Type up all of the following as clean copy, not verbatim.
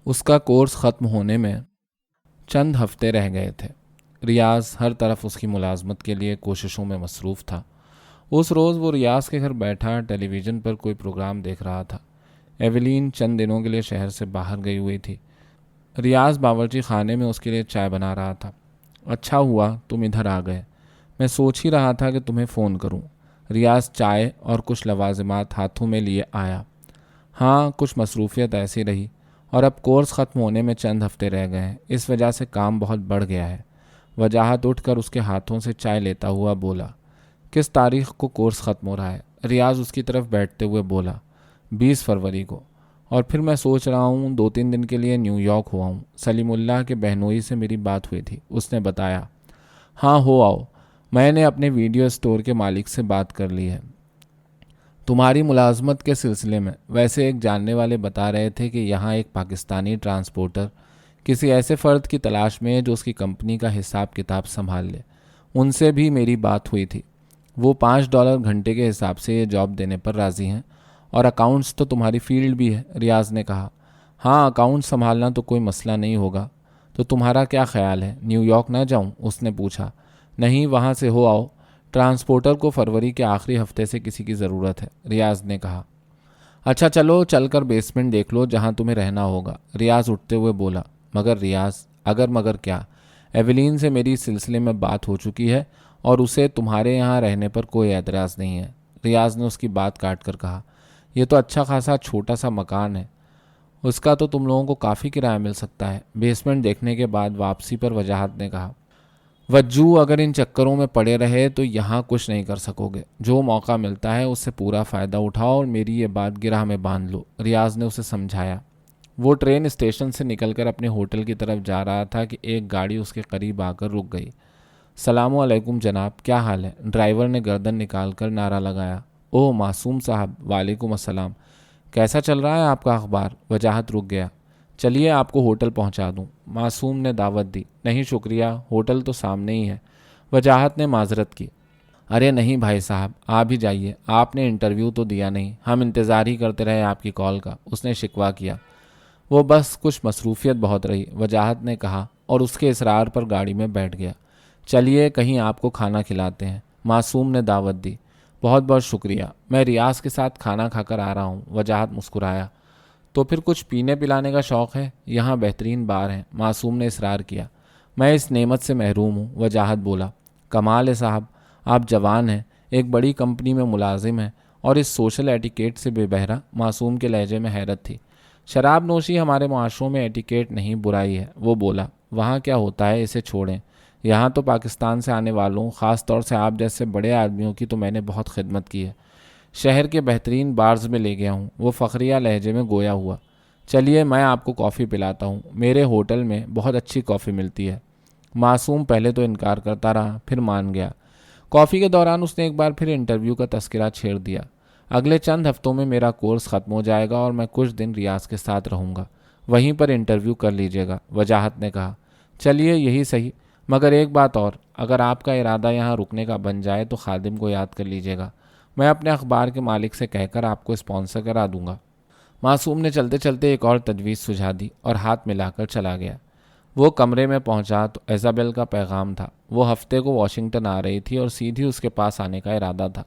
اس کا کورس ختم ہونے میں چند ہفتے رہ گئے تھے۔ ریاض ہر طرف اس کی ملازمت کے لیے کوششوں میں مصروف تھا۔ اس روز وہ ریاض کے گھر بیٹھا ٹیلی ویژن پر کوئی پروگرام دیکھ رہا تھا۔ ایولین چند دنوں کے لیے شہر سے باہر گئی ہوئی تھی۔ ریاض باورچی خانے میں اس کے لیے چائے بنا رہا تھا۔ اچھا ہوا تم ادھر آ گئے، میں سوچ ہی رہا تھا کہ تمہیں فون کروں۔ ریاض چائے اور کچھ لوازمات ہاتھوں میں لیے آیا۔ ہاں، کچھ مصروفیت ایسی رہی، اور اب کورس ختم ہونے میں چند ہفتے رہ گئے ہیں، اس وجہ سے کام بہت بڑھ گیا ہے۔ وجاہت اٹھ کر اس کے ہاتھوں سے چائے لیتا ہوا بولا۔ کس تاریخ کو کورس ختم ہو رہا ہے؟ ریاض اس کی طرف بیٹھتے ہوئے بولا۔ 20 فروری کو۔ اور پھر میں سوچ رہا ہوں 2-3 دن کے لیے نیو یارک ہوا ہوں۔ سلیم اللہ کے بہنوئی سے میری بات ہوئی تھی، اس نے بتایا۔ ہاں ہو آؤ، میں نے اپنے ویڈیو اسٹور کے مالک سے بات کر لی ہے تمہاری ملازمت کے سلسلے میں۔ ویسے ایک جاننے والے بتا رہے تھے کہ یہاں ایک پاکستانی ٹرانسپورٹر کسی ایسے فرد کی تلاش میں ہے جو اس کی کمپنی کا حساب کتاب سنبھال لے۔ ان سے بھی میری بات ہوئی تھی، وہ $5 گھنٹے کے حساب سے یہ جاب دینے پر راضی ہیں، اور اکاؤنٹس تو تمہاری فیلڈ بھی ہے، ریاض نے کہا۔ ہاں، اکاؤنٹ سنبھالنا تو کوئی مسئلہ نہیں ہوگا۔ تو تمہارا کیا خیال ہے، نیو یارک نہ جاؤں؟ اس نے پوچھا۔ نہیں، وہاں سے ہو آؤ، ٹرانسپورٹر کو فروری کے آخری ہفتے سے کسی کی ضرورت ہے، ریاض نے کہا۔ اچھا چلو، چل کر بیسمنٹ دیکھ لو جہاں تمہیں رہنا ہوگا، ریاض اٹھتے ہوئے بولا۔ مگر ریاض، مگر کیا؟ ایولین سے میری اس سلسلے میں بات ہو چکی ہے اور اسے تمہارے یہاں رہنے پر کوئی اعتراض نہیں ہے، ریاض نے اس کی بات کاٹ کر کہا۔ یہ تو اچھا خاصا چھوٹا سا مکان ہے، اس کا تو تم لوگوں کو کافی کرایہ مل سکتا ہے، بیسمنٹ دیکھنے کے بعد واپسی پر وجاہت نے کہا۔ وجو، اگر ان چکروں میں پڑے رہے تو یہاں کچھ نہیں کر سکو گے، جو موقع ملتا ہے اس سے پورا فائدہ اٹھاؤ اور میری یہ بات گرہ میں باندھ لو، ریاض نے اسے سمجھایا۔ وہ ٹرین اسٹیشن سے نکل کر اپنے ہوٹل کی طرف جا رہا تھا کہ ایک گاڑی اس کے قریب آ کر رک گئی۔ السلام علیکم جناب، کیا حال ہے؟ ڈرائیور نے گردن نکال کر نعرہ لگایا۔ اوہ معصوم صاحب، وعلیکم السلام، کیسا چل رہا ہے آپ کا اخبار؟ وجاہت رک گیا۔ چلیے آپ کو ہوٹل پہنچا دوں، معصوم نے دعوت دی۔ نہیں شکریہ، ہوٹل تو سامنے ہی ہے، وجاہت نے معذرت کی۔ ارے نہیں بھائی صاحب، آپ ہی جائیے، آپ نے انٹرویو تو دیا نہیں، ہم انتظار ہی کرتے رہے آپ کی کال کا، اس نے شکوہ کیا۔ وہ بس کچھ مصروفیت بہت رہی، وجاہت نے کہا، اور اس کے اصرار پر گاڑی میں بیٹھ گیا۔ چلیے کہیں آپ کو کھانا کھلاتے ہیں، معصوم نے دعوت دی۔ بہت بہت شکریہ، میں ریاض کے ساتھ کھانا کھا کر آ رہا ہوں، وجاہت مسکرایا۔ تو پھر کچھ پینے پلانے کا شوق ہے؟ یہاں بہترین بار ہیں، معصوم نے اصرار کیا۔ میں اس نعمت سے محروم ہوں، وجاہت بولا۔ کمال ہے صاحب، آپ جوان ہیں، ایک بڑی کمپنی میں ملازم ہیں، اور اس سوشل ایٹیکیٹ سے بے بہرہ، معصوم کے لہجے میں حیرت تھی۔ شراب نوشی ہمارے معاشروں میں ایٹیکیٹ نہیں، برائی ہے، وہ بولا۔ وہاں کیا ہوتا ہے، اسے چھوڑیں، یہاں تو پاکستان سے آنے والوں، خاص طور سے آپ جیسے بڑے آدمیوں کی تو میں نے بہت خدمت کی ہے، شہر کے بہترین بارز میں لے گیا ہوں، وہ فخریہ لہجے میں گویا ہوا۔ چلیے میں آپ کو کافی پلاتا ہوں، میرے ہوٹل میں بہت اچھی کافی ملتی ہے۔ معصوم پہلے تو انکار کرتا رہا، پھر مان گیا۔ کافی کے دوران اس نے ایک بار پھر انٹرویو کا تذکرہ چھیڑ دیا۔ اگلے چند ہفتوں میں میرا کورس ختم ہو جائے گا اور میں کچھ دن ریاض کے ساتھ رہوں گا، وہیں پر انٹرویو کر لیجیے گا، وجاہت نے کہا۔ چلیے یہی صحیح، مگر ایک بات اور، اگر آپ کا ارادہ یہاں رکنے کا بن جائے تو خادم کو یاد کر لیجیے گا، میں اپنے اخبار کے مالک سے کہہ کر آپ کو اسپانسر کرا دوں گا۔ معصوم نے چلتے چلتے ایک اور تجویز سجھا دی اور ہاتھ ملا کر چلا گیا۔ وہ کمرے میں پہنچا تو ایزابیل کا پیغام تھا۔ وہ ہفتے کو واشنگٹن آ رہی تھی اور سیدھی اس کے پاس آنے کا ارادہ تھا۔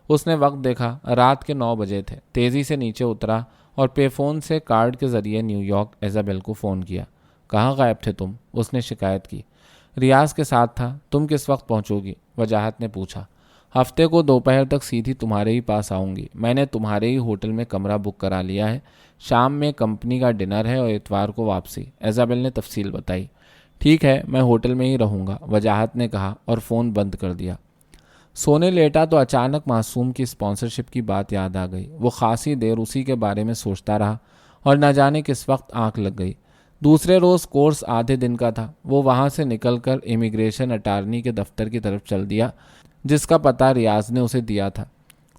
اس نے وقت دیکھا، رات کے 9 بجے تھے۔ تیزی سے نیچے اترا اور پے فون سے کارڈ کے ذریعے نیو یارک ایزابیل کو فون کیا۔ کہاں غائب تھے تم؟ اس نے شکایت کی۔ ریاض کے ساتھ تھا، تم کس وقت پہنچو گی؟ وجاہت نے پوچھا۔ ہفتے کو دوپہر تک سیدھی تمہارے ہی پاس آؤں گی، میں نے تمہارے ہی ہوٹل میں کمرہ بک کرا لیا ہے، شام میں کمپنی کا ڈنر ہے اور اتوار کو واپسی، ایزابیل نے تفصیل بتائی۔ ٹھیک ہے، میں ہوٹل میں ہی رہوں گا، وجاہت نے کہا اور فون بند کر دیا۔ سونے لیٹا تو اچانک معصوم کی اسپانسرشپ کی بات یاد آ گئی۔ وہ خاصی دیر اسی کے بارے میں سوچتا رہا اور نہ جانے کس وقت آنکھ لگ گئی۔ دوسرے روز کورس آدھے دن کا تھا۔ وہ وہاں سے نکل کر امیگریشن اٹارنی کے دفتر کی طرف چل دیا جس کا پتہ ریاض نے اسے دیا تھا۔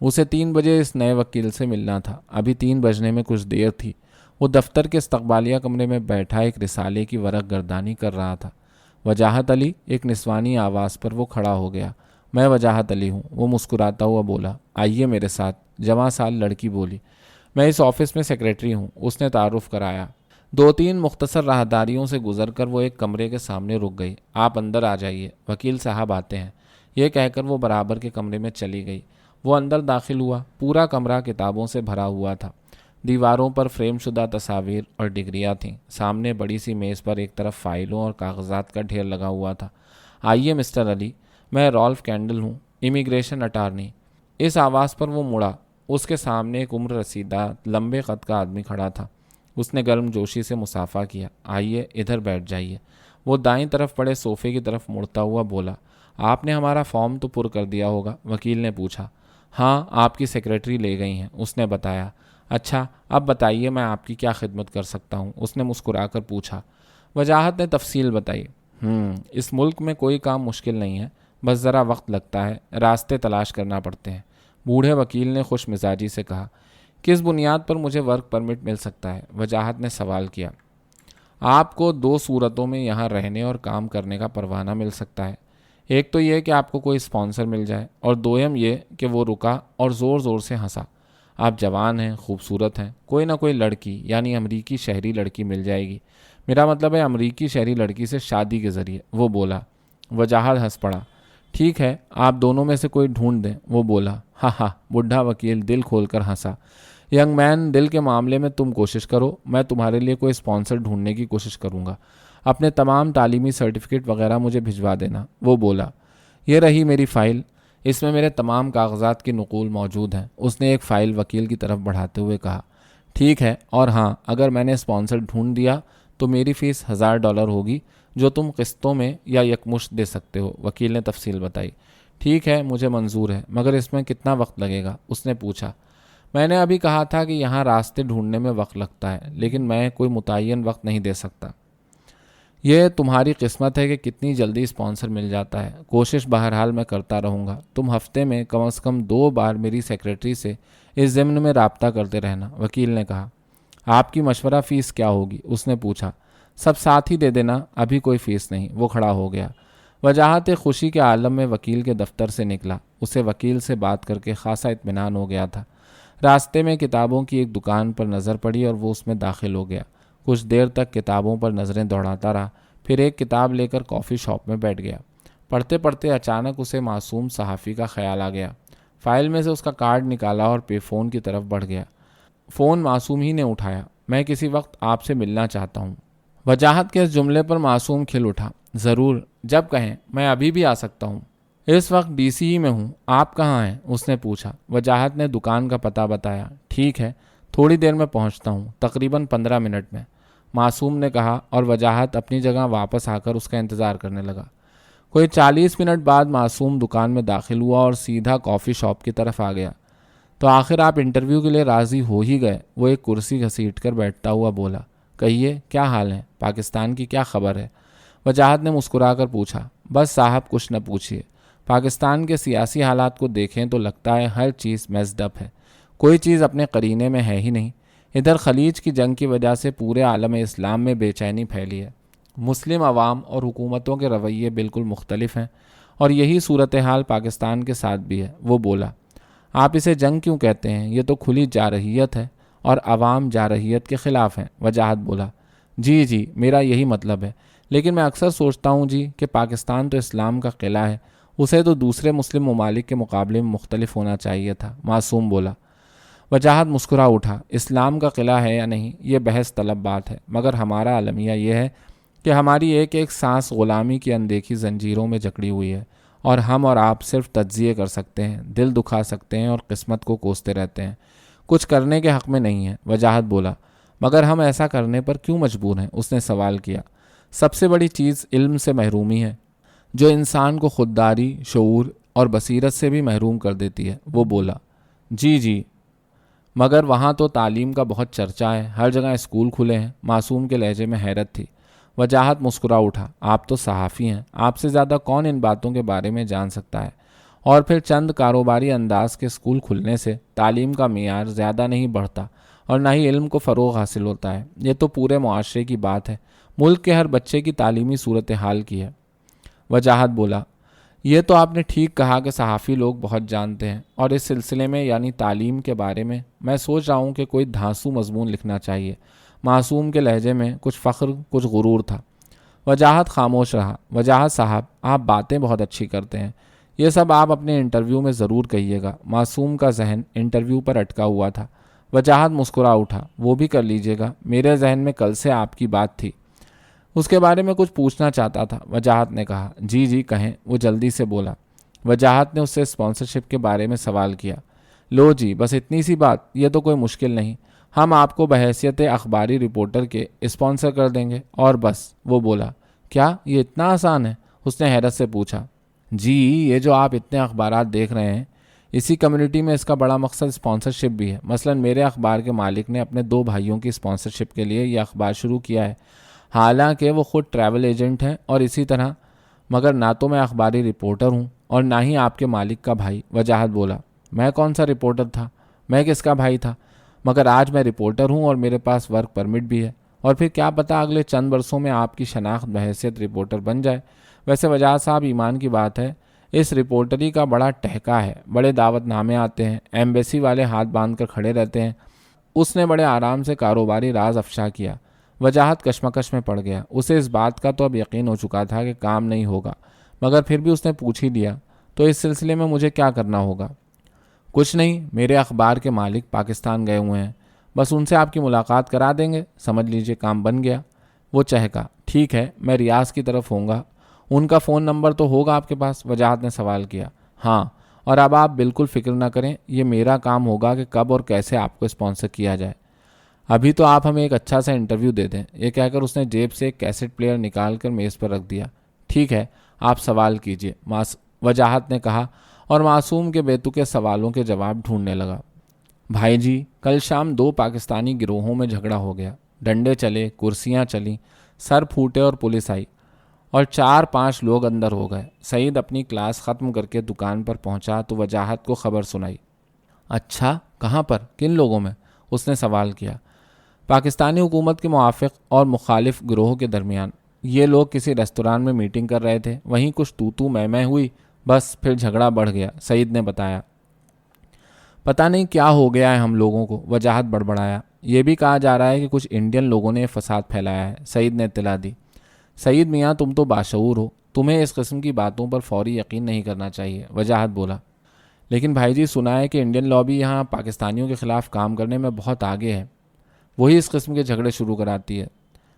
اسے 3 بجے اس نئے وکیل سے ملنا تھا۔ ابھی 3 بجنے میں کچھ دیر تھی۔ وہ دفتر کے استقبالیہ کمرے میں بیٹھا ایک رسالے کی ورق گردانی کر رہا تھا۔ وجاہت علی، ایک نسوانی آواز پر وہ کھڑا ہو گیا۔ میں وجاہت علی ہوں، وہ مسکراتا ہوا بولا۔ آئیے میرے ساتھ، جوان سال لڑکی بولی۔ میں اس آفس میں سیکریٹری ہوں، اس نے تعارف کرایا۔ 2-3 مختصر راہداریوں سے گزر کر وہ ایک کمرے کے سامنے رک گئی۔ آپ اندر آ جائیے، وکیل صاحب آتے ہیں، یہ کہہ کر وہ برابر کے کمرے میں چلی گئی۔ وہ اندر داخل ہوا۔ پورا کمرہ کتابوں سے بھرا ہوا تھا۔ دیواروں پر فریم شدہ تصاویر اور ڈگریاں تھیں۔ سامنے بڑی سی میز پر ایک طرف فائلوں اور کاغذات کا ڈھیر لگا ہوا تھا۔ آئیے مسٹر علی، میں رالف کینڈل ہوں، امیگریشن اٹارنی۔ اس آواز پر وہ مڑا۔ اس کے سامنے ایک عمر رسیدہ لمبے قد کا آدمی کھڑا تھا۔ اس نے گرم جوشی سے مصافحہ کیا۔ آئیے ادھر بیٹھ جائیے۔ وہ دائیں طرف پڑے صوفے کی طرف مڑتا ہوا بولا۔ آپ نے ہمارا فارم تو پر کر دیا ہوگا؟ وکیل نے پوچھا۔ ہاں، آپ کی سیکریٹری لے گئی ہیں، اس نے بتایا۔ اچھا، اب بتائیے میں آپ کی کیا خدمت کر سکتا ہوں؟ اس نے مسکرا کر پوچھا۔ وجاہت نے تفصیل بتائی۔ اس ملک میں کوئی کام مشکل نہیں ہے، بس ذرا وقت لگتا ہے، راستے تلاش کرنا پڑتے ہیں۔ بوڑھے وکیل نے خوش مزاجی سے کہا۔ کس بنیاد پر مجھے ورک پرمٹ مل سکتا ہے؟ وجاہت نے سوال کیا۔ آپ کو 2 صورتوں میں یہاں رہنے اور کام کرنے کا پروانہ مل سکتا ہے۔ ایک تو یہ کہ آپ کو کوئی اسپانسر مل جائے، اور دوم یہ کہ وہ رکا اور زور زور سے ہنسا۔ آپ جوان ہیں، خوبصورت ہیں، کوئی نہ کوئی لڑکی یعنی امریکی شہری لڑکی مل جائے گی۔ میرا مطلب ہے امریکی شہری لڑکی سے شادی کے ذریعے، وہ بولا۔ وجاہت ہنس پڑا۔ ٹھیک ہے، آپ دونوں میں سے کوئی ڈھونڈ دیں، وہ بولا۔ ہاں ہاں، بڈھا وکیل دل کھول کر ہنسا۔ ینگ مین، دل کے معاملے میں تم کوشش کرو، میں تمہارے لیے کوئی اسپانسر ڈھونڈنے کی کوشش کروں گا۔ اپنے تمام تعلیمی سرٹیفکیٹ وغیرہ مجھے بھجوا دینا، وہ بولا۔ یہ رہی میری فائل، اس میں میرے تمام کاغذات کی نقول موجود ہیں، اس نے ایک فائل وکیل کی طرف بڑھاتے ہوئے کہا۔ ٹھیک ہے، اور ہاں، اگر میں نے اسپانسر ڈھونڈ دیا تو میری فیس $1000 ہوگی، جو تم قسطوں میں یا یکمشت دے سکتے ہو، وکیل نے تفصیل بتائی۔ ٹھیک ہے، مجھے منظور ہے، مگر اس میں کتنا وقت لگے گا؟ اس نے پوچھا۔ میں نے ابھی کہا تھا کہ یہاں راستے ڈھونڈنے میں وقت لگتا ہے، لیکن میں کوئی متعین وقت نہیں دے سکتا۔ یہ تمہاری قسمت ہے کہ کتنی جلدی اسپانسر مل جاتا ہے۔ کوشش بہرحال میں کرتا رہوں گا۔ تم ہفتے میں کم از کم 2 بار میری سیکریٹری سے اس ضمن میں رابطہ کرتے رہنا، وکیل نے کہا۔ آپ کی مشورہ فیس کیا ہوگی؟ اس نے پوچھا۔ سب ساتھ ہی دے دینا، ابھی کوئی فیس نہیں، وہ کھڑا ہو گیا۔ وجاہت خوشی کے عالم میں وکیل کے دفتر سے نکلا۔ اسے وکیل سے بات کر کے خاصا اطمینان ہو گیا تھا۔ راستے میں کتابوں کی ایک دکان پر نظر پڑی اور وہ اس میں داخل ہو گیا۔ کچھ دیر تک کتابوں پر نظریں دوڑاتا رہا، پھر ایک کتاب لے کر کافی شاپ میں بیٹھ گیا۔ پڑھتے پڑھتے اچانک اسے معصوم صحافی کا خیال آ گیا۔ فائل میں سے اس کا کارڈ نکالا اور پے فون کی طرف بڑھ گیا۔ فون معصوم ہی نے اٹھایا۔ میں کسی وقت آپ سے ملنا چاہتا ہوں۔ وجاہت کے اس جملے پر معصوم کھل اٹھا۔ ضرور، جب کہیں، میں ابھی بھی آ سکتا ہوں۔ اس وقت ڈی سی ہی میں ہوں، آپ کہاں ہیں؟ اس نے پوچھا۔ وجاہت نے دکان کا پتہ بتایا۔ ٹھیک ہے، تھوڑی دیر میں پہنچتا ہوں، تقریباً 15 منٹ میں، معصوم نے کہا، اور وجاہت اپنی جگہ واپس آ کر اس کا انتظار کرنے لگا۔ کوئی 40 منٹ بعد معصوم دکان میں داخل ہوا اور سیدھا کافی شاپ کی طرف آ گیا۔ تو آخر آپ انٹرویو کے لیے راضی ہو ہی گئے، وہ ایک کرسی گھسیٹ کر بیٹھتا ہوا بولا۔ کہیے، کیا حال ہے؟ پاکستان کی کیا خبر ہے؟ وجاہت نے مسکرا کر پوچھا۔ بس صاحب، کچھ نہ پوچھیے۔ پاکستان کے سیاسی حالات کو دیکھیں تو لگتا ہے ہر چیز میزڈ اپ ہے، کوئی چیز اپنے قرینے میں ہے ہی نہیں۔ ادھر خلیج کی جنگ کی وجہ سے پورے عالم اسلام میں بے چینی پھیلی ہے۔ مسلم عوام اور حکومتوں کے رویے بالکل مختلف ہیں، اور یہی صورتحال پاکستان کے ساتھ بھی ہے، وہ بولا۔ آپ اسے جنگ کیوں کہتے ہیں؟ یہ تو کھلی جارحیت ہے، اور عوام جارحیت کے خلاف ہیں، وجاہت بولا۔ جی، میرا یہی مطلب ہے، لیکن میں اکثر سوچتا ہوں جی کہ پاکستان تو اسلام کا قلعہ ہے، اسے تو دوسرے مسلم ممالک کے مقابلے میں مختلف ہونا چاہیے تھا، معصوم بولا۔ وجاہت مسکرا اٹھا۔ اسلام کا قلعہ ہے یا نہیں، یہ بحث طلب بات ہے، مگر ہمارا المیہ یہ ہے کہ ہماری ایک ایک سانس غلامی کی اندیکھی زنجیروں میں جکڑی ہوئی ہے، اور ہم اور آپ صرف تجزیے کر سکتے ہیں، دل دکھا سکتے ہیں اور قسمت کو کوستے رہتے ہیں، کچھ کرنے کے حق میں نہیں ہیں، وجاہت بولا۔ مگر ہم ایسا کرنے پر کیوں مجبور ہیں؟ اس نے سوال کیا۔ سب سے بڑی چیز علم سے محرومی ہے، جو انسان کو خودداری، شعور اور بصیرت سے بھی محروم کر دیتی ہے، وہ بولا۔ جی، مگر وہاں تو تعلیم کا بہت چرچہ ہے، ہر جگہ اسکول کھلے ہیں، معصوم کے لہجے میں حیرت تھی۔ وجاہت مسکرا اٹھا۔ آپ تو صحافی ہیں، آپ سے زیادہ کون ان باتوں کے بارے میں جان سکتا ہے؟ اور پھر چند کاروباری انداز کے اسکول کھلنے سے تعلیم کا معیار زیادہ نہیں بڑھتا، اور نہ ہی علم کو فروغ حاصل ہوتا ہے۔ یہ تو پورے معاشرے کی بات ہے، ملک کے ہر بچے کی تعلیمی صورتحال کی ہے، وجاہت بولا۔ یہ تو آپ نے ٹھیک کہا کہ صحافی لوگ بہت جانتے ہیں، اور اس سلسلے میں یعنی تعلیم کے بارے میں سوچ رہا ہوں کہ کوئی دھانسو مضمون لکھنا چاہیے۔ معصوم کے لہجے میں کچھ فخر کچھ غرور تھا۔ وجاہت خاموش رہا۔ وجاہت صاحب، آپ باتیں بہت اچھی کرتے ہیں، یہ سب آپ اپنے انٹرویو میں ضرور کہیے گا۔ معصوم کا ذہن انٹرویو پر اٹکا ہوا تھا۔ وجاہت مسکرا اٹھا۔ وہ بھی کر لیجیے گا، میرے ذہن میں کل سے آپ کی بات تھی، اس کے بارے میں کچھ پوچھنا چاہتا تھا۔ وجاہت نے کہا، جی جی کہیں، وہ جلدی سے بولا۔ وجاہت نے اس سے اسپانسرشپ کے بارے میں سوال کیا۔ لو جی، بس اتنی سی بات، یہ تو کوئی مشکل نہیں، ہم آپ کو بحیثیت اخباری رپورٹر کے اسپانسر کر دیں گے اور بس۔ وہ بولا، کیا یہ اتنا آسان ہے؟ اس نے حیرت سے پوچھا۔ جی، یہ جو آپ اتنے اخبارات دیکھ رہے ہیں، اسی کمیونٹی میں اس کا بڑا مقصد اسپانسرشپ بھی ہے۔ مثلا میرے اخبار کے مالک نے اپنے 2 بھائیوں کی اسپانسرشپ کے لیے یہ اخبار شروع کیا ہے، حالانکہ وہ خود ٹریول ایجنٹ ہیں اور اسی طرح، مگر نہ تو میں اخباری رپورٹر ہوں اور نہ ہی آپ کے مالک کا بھائی۔ وجاہت بولا، میں کون سا رپورٹر تھا، میں کس کا بھائی تھا؟ مگر آج میں رپورٹر ہوں اور میرے پاس ورک پرمٹ بھی ہے، اور پھر کیا پتہ اگلے چند برسوں میں آپ کی شناخت بحیثیت رپورٹر بن جائے۔ ویسے وجاہت صاحب، ایمان کی بات ہے، اس رپورٹری کا بڑا ٹہکا ہے، بڑے دعوت نامے آتے ہیں، ایمبیسی والے ہاتھ باندھ کر کھڑے رہتے ہیں۔ اس نے بڑے آرام سے کاروباری راز افشا کیا۔ وجاہت کشمکش میں پڑ گیا۔ اسے اس بات کا تو اب یقین ہو چکا تھا کہ کام نہیں ہوگا، مگر پھر بھی اس نے پوچھ ہی لیا، تو اس سلسلے میں مجھے کیا کرنا ہوگا؟ کچھ نہیں، میرے اخبار کے مالک پاکستان گئے ہوئے ہیں، بس ان سے آپ کی ملاقات کرا دیں گے، سمجھ لیجئے کام بن گیا۔ وہ چہکا، ٹھیک ہے، میں ریاض کی طرف ہوں گا، ان کا فون نمبر تو ہوگا آپ کے پاس؟ وجاہت نے سوال کیا۔ ہاں، اور اب آپ بالکل فکر نہ کریں، یہ میرا کام ہوگا کہ کب اور کیسے آپ کو اسپانسر کیا جائے۔ ابھی تو آپ ہمیں ایک اچھا سا انٹرویو دے دیں۔ یہ کہہ کر اس نے جیب سے ایک کیسٹ پلیئر نکال کر میز پر رکھ دیا۔ ٹھیک ہے، آپ سوال کیجئے، وجاہت نے کہا، اور معصوم کے بیتوکے سوالوں کے جواب ڈھونڈنے لگا۔ بھائی جی، کل شام 2 پاکستانی گروہوں میں جھگڑا ہو گیا، ڈنڈے چلے، کرسیاں چلیں، سر پھوٹے اور پولیس آئی اور 4-5 لوگ اندر ہو گئے۔ سعید اپنی کلاس ختم کر کے دکان پر پہنچا تو وجاہت کو خبر سنائی۔ اچھا، کہاں پر، کن لوگوں میں؟ اس نے سوال کیا۔ پاکستانی حکومت کے موافق اور مخالف گروہوں کے درمیان۔ یہ لوگ کسی ریستوران میں میٹنگ کر رہے تھے، وہیں کچھ تو میں ہوئی، بس پھر جھگڑا بڑھ گیا، سعید نے بتایا۔ پتہ نہیں کیا ہو گیا ہے ہم لوگوں کو، وجاہت بڑبڑایا۔ یہ بھی کہا جا رہا ہے کہ کچھ انڈین لوگوں نے فساد پھیلایا ہے، سعید نے اطلاع دی۔ سعید میاں، تم تو باشعور ہو، تمہیں اس قسم کی باتوں پر فوری یقین نہیں کرنا چاہیے، وجاہت بولا۔ لیکن بھائی جی، سنا ہے کہ انڈین لابی یہاں پاکستانیوں کے خلاف کام کرنے میں بہت آگے ہے، وہی اس قسم کے جھگڑے شروع کراتی ہے،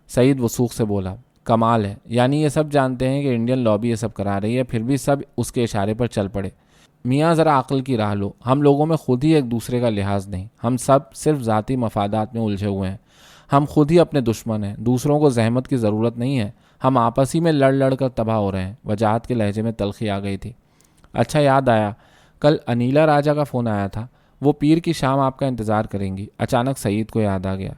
سعید وثوق سے بولا۔ کمال ہے، یعنی یہ سب جانتے ہیں کہ انڈین لابی یہ سب کرا رہی ہے، پھر بھی سب اس کے اشارے پر چل پڑے۔ میاں ذرا عقل کی راہ لو، ہم لوگوں میں خود ہی ایک دوسرے کا لحاظ نہیں، ہم سب صرف ذاتی مفادات میں الجھے ہوئے ہیں، ہم خود ہی اپنے دشمن ہیں، دوسروں کو زحمت کی ضرورت نہیں ہے، ہم آپس ہی میں لڑ کر تباہ ہو رہے ہیں۔ وجاہت کے لہجے میں تلخی آ گئی تھی۔ اچھا یاد آیا، کل انیلا راجا کا فون آیا تھا، وہ پیر کی شام آپ کا انتظار کریں گی۔ اچانک سعید کو یاد آ گیا۔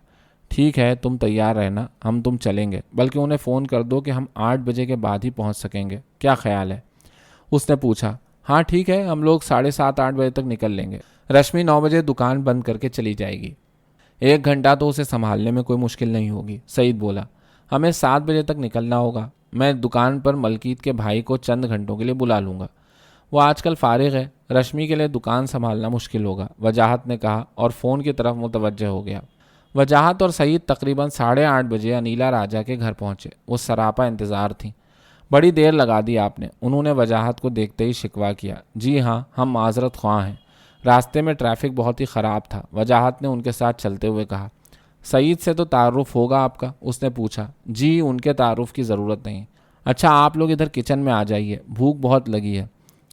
ٹھیک ہے، تم تیار رہنا، ہم تم چلیں گے، بلکہ انہیں فون کر دو کہ ہم 8 بجے کے بعد ہی پہنچ سکیں گے، کیا خیال ہے؟ اس نے پوچھا۔ ہاں ٹھیک ہے، ہم لوگ 7:30-8 بجے تک نکل لیں گے، رشمی 9 بجے دکان بند کر کے چلی جائے گی، 1 گھنٹہ تو اسے سنبھالنے میں کوئی مشکل نہیں ہوگی، سعید بولا۔ ہمیں 7 بجے تک نکلنا ہوگا، میں دکان پر ملکیت کے بھائی کو چند گھنٹوں کے لیے بلا لوں گا، وہ آج کل فارغ ہے، رشمی کے لیے دکان سنبھالنا مشکل ہوگا، وجاہت نے کہا اور فون کی طرف متوجہ ہو گیا۔ وجاہت اور سعید تقریباً 8:30 بجے انیلا راجا کے گھر پہنچے۔ وہ سراپا انتظار تھیں۔ بڑی دیر لگا دی آپ نے، انہوں نے وجاہت کو دیکھتے ہی شکوہ کیا۔ جی ہاں، ہم معذرت خواہ ہیں، راستے میں ٹریفک بہت ہی خراب تھا، وجاہت نے ان کے ساتھ چلتے ہوئے کہا۔ سعید سے تو تعارف ہوگا آپ کا؟ اس نے پوچھا۔ جی، ان کے تعارف کی ضرورت نہیں۔ اچھا، آپ لوگ ادھر کچن میں آ جائیے، بھوک بہت لگی ہے۔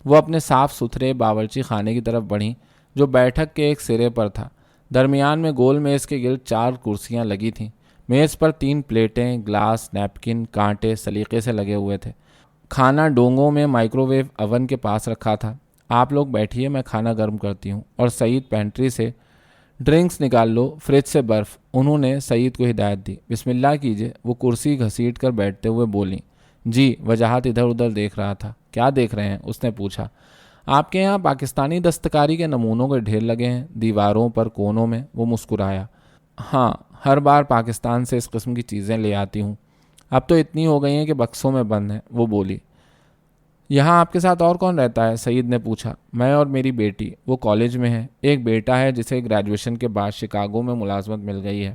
وہ اپنے صاف ستھرے باورچی خانے کی طرف بڑھیں، جو بیٹھک کے ایک سرے پر تھا۔ درمیان میں گول میز کے گرد 4 کرسیاں لگی تھیں، میز پر 3 پلیٹیں، گلاس، نیپکن، کانٹے سلیقے سے لگے ہوئے تھے۔ کھانا ڈونگوں میں مائکرو ویو اوون کے پاس رکھا تھا۔ آپ لوگ بیٹھیے، میں کھانا گرم کرتی ہوں، اور سعید پینٹری سے ڈرنکس نکال لو، فریج سے برف، انہوں نے سعید کو ہدایت دی۔ بسم اللہ کیجئے، وہ کرسی گھسیٹ کر بیٹھتے ہوئے بولیں۔ جی، وجاہت ادھر ادھر دیکھ رہا تھا۔ کیا دیکھ رہے ہیں؟ اس نے پوچھا۔ آپ کے یہاں پاکستانی دستکاری کے نمونوں کے ڈھیر لگے ہیں دیواروں پر، کونوں میں، وہ مسکرایا۔ ہاں، ہر بار پاکستان سے اس قسم کی چیزیں لے آتی ہوں، اب تو اتنی ہو گئی ہیں کہ بکسوں میں بند ہیں، وہ بولی۔ یہاں آپ کے ساتھ اور کون رہتا ہے؟ سعید نے پوچھا۔ میں اور میری بیٹی، وہ کالج میں ہے، ایک بیٹا ہے جسے گریجویشن کے بعد شکاگو میں ملازمت مل گئی ہے۔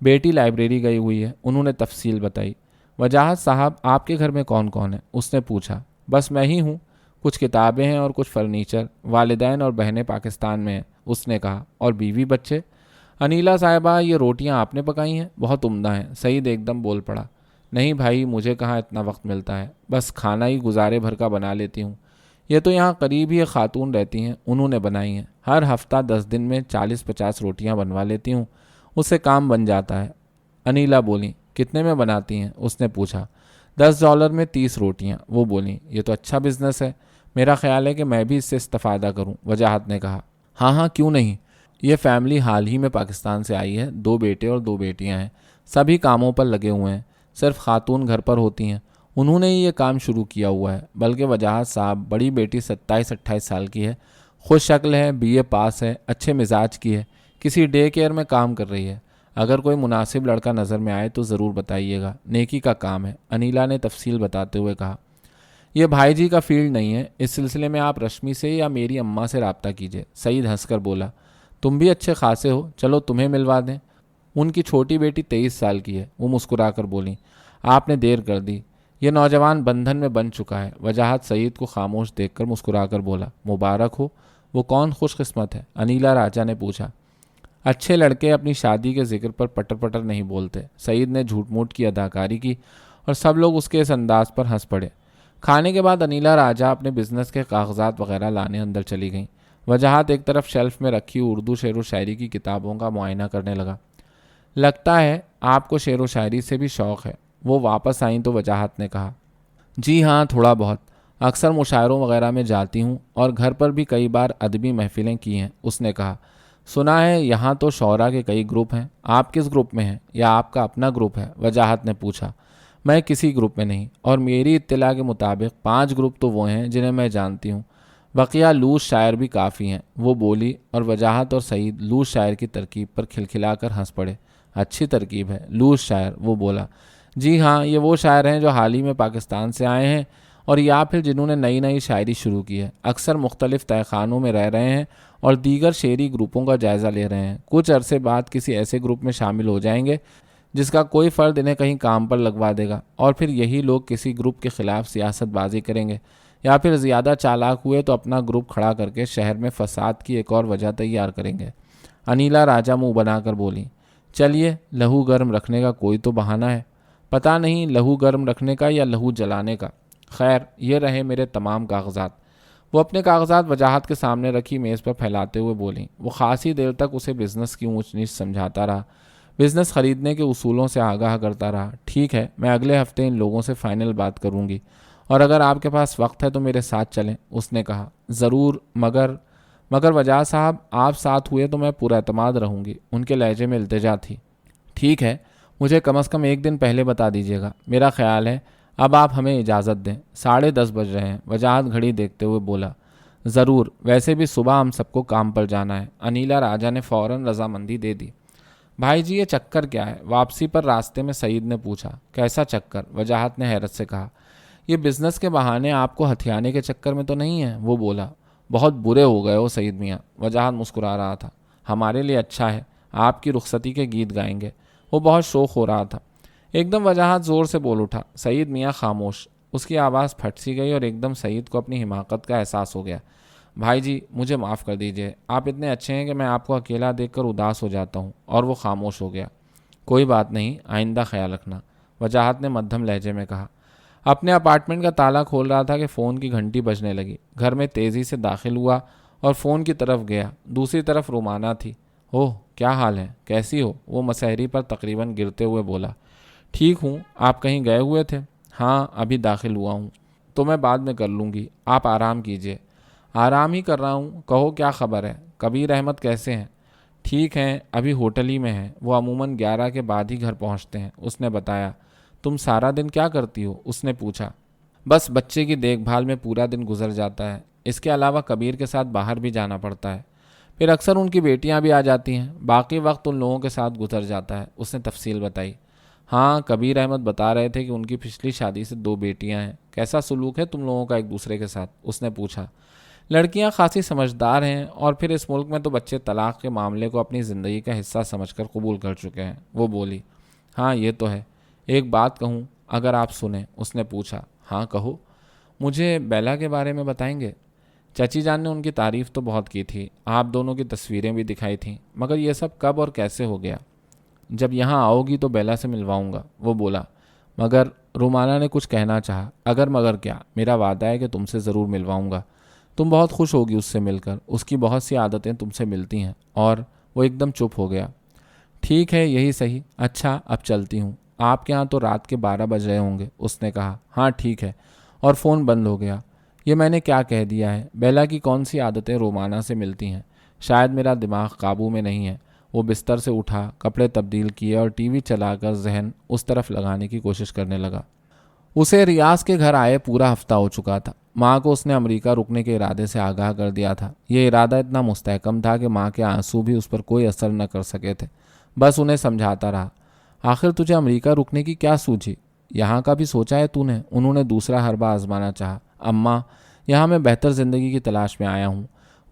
بیٹی لائبریری گئی ہوئی ہے، انہوں نے تفصیل بتائی۔ وجاہت صاحب آپ کے گھر میں کون کون ہے؟ اس نے پوچھا۔ بس میں ہی ہوں، کچھ کتابیں ہیں اور کچھ فرنیچر، والدین اور بہنیں پاکستان میں ہیں، اس نے کہا۔ اور بیوی بچے؟ انیلا صاحبہ یہ روٹیاں آپ نے پکائی ہیں؟ بہت عمدہ ہیں، سعید ایک دم بول پڑا۔ نہیں بھائی، مجھے کہاں اتنا وقت ملتا ہے، بس کھانا ہی گزارے بھر کا بنا لیتی ہوں۔ یہ تو یہاں قریب ہی ایک خاتون رہتی ہیں، انہوں نے بنائی ہیں، ہر ہفتہ 10 دن میں 40-50 روٹیاں بنوا لیتی ہوں، اس سے کام بن جاتا ہے۔ انیلا بولی۔ کتنے میں بناتی ہیں؟ اس نے پوچھا۔ $10 میں 30 روٹیاں، وہ بولیں۔ یہ تو اچھا بزنس ہے، میرا خیال ہے کہ میں بھی اس سے استفادہ کروں، وجاہت نے کہا۔ ہاں ہاں، کیوں نہیں۔ یہ فیملی حال ہی میں پاکستان سے آئی ہے، 2 بیٹے اور 2 بیٹیاں ہیں، سبھی کاموں پر لگے ہوئے ہیں، صرف خاتون گھر پر ہوتی ہیں، انہوں نے ہی یہ کام شروع کیا ہوا ہے۔ بلکہ وجاہت صاحب، بڑی بیٹی 27-28 سال کی ہے، خوش شکل ہے، BA پاس ہے، اچھے مزاج کی ہے، کسی ڈے کیئر میں کام کر رہی ہے۔ اگر کوئی مناسب لڑکا نظر میں آئے تو ضرور بتائیے گا، نیکی کا کام ہے، انیلا نے تفصیل بتاتے ہوئے کہا۔ یہ بھائی جی کا فیلڈ نہیں ہے، اس سلسلے میں آپ رشمی سے یا میری اماں سے رابطہ کیجیے، سعید ہنس کر بولا۔ تم بھی اچھے خاصے ہو، چلو تمہیں ملوا دیں۔ ان کی چھوٹی بیٹی 23 سال کی ہے، وہ مسکرا کر بولیں۔ آپ نے دیر کر دی، یہ نوجوان بندھن میں بن چکا ہے۔ وجاہت سعید کو خاموش دیکھ کر مسکرا کر بولا۔ مبارک ہو، وہ کون خوش قسمت ہے؟ انیلا راجہ نے پوچھا۔ اچھے لڑکے اپنی شادی کے ذکر پر پٹر پٹر نہیں بولتے، سعید نے جھوٹ موٹ کی اداکاری کی اور سب لوگ اس کے اس انداز پر ہنس پڑے۔ کھانے کے بعد انیلا راجہ اپنے بزنس کے کاغذات وغیرہ لانے اندر چلی گئیں۔ وجاہت ایک طرف شیلف میں رکھی اردو شعر و شاعری کی کتابوں کا معائنہ کرنے لگا۔ لگتا ہے آپ کو شعر و شاعری سے بھی شوق ہے، وہ واپس آئیں تو وجاہت نے کہا۔ جی ہاں، تھوڑا بہت، اکثر مشاعروں وغیرہ میں جاتی ہوں اور گھر پر بھی کئی بار ادبی محفلیں کی ہیں، اس نے کہا۔ سنا ہے یہاں تو شعراء کے کئی گروپ ہیں، آپ کس گروپ میں ہیں یا آپ کا اپنا گروپ ہے؟ وجاہت نے پوچھا۔ میں کسی گروپ میں نہیں، اور میری اطلاع کے مطابق 5 گروپ تو وہ ہیں جنہیں میں جانتی ہوں، بقیہ لوز شاعر بھی کافی ہیں، وہ بولی، اور وجاہت اور سعید لوز شاعر کی ترکیب پر کھلکھلا کر ہنس پڑے۔ اچھی ترکیب ہے، لوز شاعر، وہ بولا۔ جی ہاں، یہ وہ شاعر ہیں جو حال ہی میں پاکستان سے آئے ہیں اور یا پھر جنہوں نے نئی نئی شاعری شروع کی ہے، اکثر مختلف تہہ خانوں میں رہ رہے ہیں اور دیگر شعری گروپوں کا جائزہ لے رہے ہیں، کچھ عرصے بعد کسی ایسے گروپ میں شامل ہو جائیں گے جس کا کوئی فرد انہیں کہیں کام پر لگوا دے گا، اور پھر یہی لوگ کسی گروپ کے خلاف سیاست بازی کریں گے، یا پھر زیادہ چالاک ہوئے تو اپنا گروپ کھڑا کر کے شہر میں فساد کی ایک اور وجہ تیار کریں گے۔ انیلا راجہ منہ بنا کر بولی۔ چلیے، لہو گرم رکھنے کا کوئی تو بہانہ ہے، پتہ نہیں لہو گرم رکھنے کا یا لہو جلانے کا۔ خیر، یہ رہے میرے تمام کاغذات۔ وہ اپنے کاغذات وجاہت کے سامنے رکھی میز پر پھیلاتے ہوئے بولیں۔ وہ خاصی دیر تک اسے بزنس کی اونچ نیچ سمجھاتا رہا، بزنس خریدنے کے اصولوں سے آگاہ کرتا رہا۔ ٹھیک ہے، میں اگلے ہفتے ان لوگوں سے فائنل بات کروں گی، اور اگر آپ کے پاس وقت ہے تو میرے ساتھ چلیں، اس نے کہا۔ ضرور، مگر وجاہت صاحب، آپ ساتھ ہوئے تو میں پورا اعتماد رہوں گی، ان کے لہجے میں التجا تھی۔ ٹھیک ہے، مجھے کم از کم 1 دن پہلے بتا دیجیے گا، میرا خیال ہے اب آپ ہمیں اجازت دیں، 10:30 بج رہے ہیں، وجاہت گھڑی دیکھتے ہوئے بولا۔ ضرور، ویسے بھی صبح ہم سب کو کام پر جانا ہے، انیلا راجہ نے فوراً رضامندی دے دی۔ بھائی جی، یہ چکر کیا ہے؟ واپسی پر راستے میں سعید نے پوچھا۔ کیسا چکر؟ وجاہت نے حیرت سے کہا۔ یہ بزنس کے بہانے آپ کو ہتھیانے کے چکر میں تو نہیں ہے؟ وہ بولا۔ بہت برے ہو گئے ہو سعید میاں، وجاہت مسکرا رہا تھا۔ ہمارے لیے اچھا ہے، آپ کی رخصتی کے گیت گائیں گے، وہ بہت شوق ہو رہا تھا۔ ایک دم وجاہت زور سے بول اٹھا۔ سعید میاں خاموش، اس کی آواز پھٹ سی گئی اور ایک دم سعید کو اپنی حماقت کا احساس ہو گیا۔ بھائی جی، مجھے معاف کر دیجئے، آپ اتنے اچھے ہیں کہ میں آپ کو اکیلا دیکھ کر اداس ہو جاتا ہوں، اور وہ خاموش ہو گیا۔ کوئی بات نہیں، آئندہ خیال رکھنا، وجاہت نے مدھم لہجے میں کہا۔ اپنے اپارٹمنٹ کا تالا کھول رہا تھا کہ فون کی گھنٹی بجنے لگی۔ گھر میں تیزی سے داخل ہوا اور فون کی طرف گیا۔ دوسری طرف رومانہ تھی۔ اوہ، کیا حال ہے، کیسی ہو؟ وہ مسہری پر تقریباً گرتے ہوئے بولا۔ ٹھیک ہوں، آپ کہیں گئے ہوئے تھے؟ ہاں، ابھی داخل ہوا ہوں، تو میں بعد میں کر لوں گی، آپ آرام کیجیے۔ آرام ہی کر رہا ہوں، کہو کیا خبر ہے؟ کبیر احمد کیسے ہیں؟ ٹھیک ہیں، ابھی ہوٹل ہی میں ہیں، وہ عموماً 11 کے بعد ہی گھر پہنچتے ہیں، اس نے بتایا۔ تم سارا دن کیا کرتی ہو؟ اس نے پوچھا۔ بس بچے کی دیکھ بھال میں پورا دن گزر جاتا ہے، اس کے علاوہ کبیر کے ساتھ باہر بھی جانا پڑتا ہے، پھر اکثر ان کی بیٹیاں بھی آ جاتی ہیں، باقی وقت ان لوگوں کے ساتھ گزر جاتا ہے، اس نے تفصیل بتائی۔ ہاں، کبیر احمد بتا رہے تھے کہ ان کی پچھلی شادی سے 2 بیٹیاں ہیں، کیسا سلوک ہے تم لوگوں کا ایک دوسرے کے ساتھ؟ اس نے پوچھا۔ لڑکیاں خاصی سمجھدار ہیں، اور پھر اس ملک میں تو بچے طلاق کے معاملے کو اپنی زندگی کا حصہ سمجھ کر قبول کر چکے ہیں۔ وہ بولی، ہاں یہ تو ہے، ایک بات کہوں اگر آپ سنیں؟ اس نے پوچھا۔ ہاں کہو۔ مجھے بیلا کے بارے میں بتائیں گے؟ چچی جان نے ان کی تعریف تو بہت کی تھی، آپ دونوں کی تصویریں بھی دکھائی تھیں، مگر یہ سب کب اور کیسے ہو گیا؟ جب یہاں آؤ گی تو بیلا سے ملواؤں گا، وہ بولا۔ مگر رومانہ نے کچھ کہنا چاہا۔ اگر مگر کیا، میرا وعدہ ہے کہ تم سے ضرور ملواؤں گا، تم بہت خوش ہوگی اس سے مل کر، اس کی بہت سی عادتیں تم سے ملتی ہیں۔ اور وہ ایک دم چپ ہو گیا۔ ٹھیک ہے، یہی صحیح، اچھا اب چلتی ہوں، آپ کے ہاں تو رات کے 12 بج رہے ہوں گے، اس نے کہا۔ ہاں ٹھیک ہے، اور فون بند ہو گیا۔ یہ میں نے کیا کہہ دیا ہے؟ بیلا کی کون سی عادتیں رومانہ سے ملتی ہیں؟ شاید میرا دماغ قابو میں نہیں ہے۔ وہ بستر سے اٹھا، کپڑے تبدیل کیے اور ٹی وی چلا کر ذہن اس طرف لگانے کی کوشش کرنے لگا۔ اسے ریاض کے گھر آئے پورا ہفتہ ہو چکا تھا۔ ماں کو اس نے امریکہ رکنے کے ارادے سے آگاہ کر دیا تھا۔ یہ ارادہ اتنا مستحکم تھا کہ ماں کے آنسو بھی اس پر کوئی اثر نہ کر سکے تھے۔ بس انہیں سمجھاتا رہا، آخر تجھے امریکہ رکنے کی کیا سوچی؟ یہاں کا بھی سوچا ہے تو نے؟ انہوں نے دوسرا حربہ آزمانا چاہا۔ اماں، یہاں میں بہتر زندگی کی تلاش میں آیا ہوں،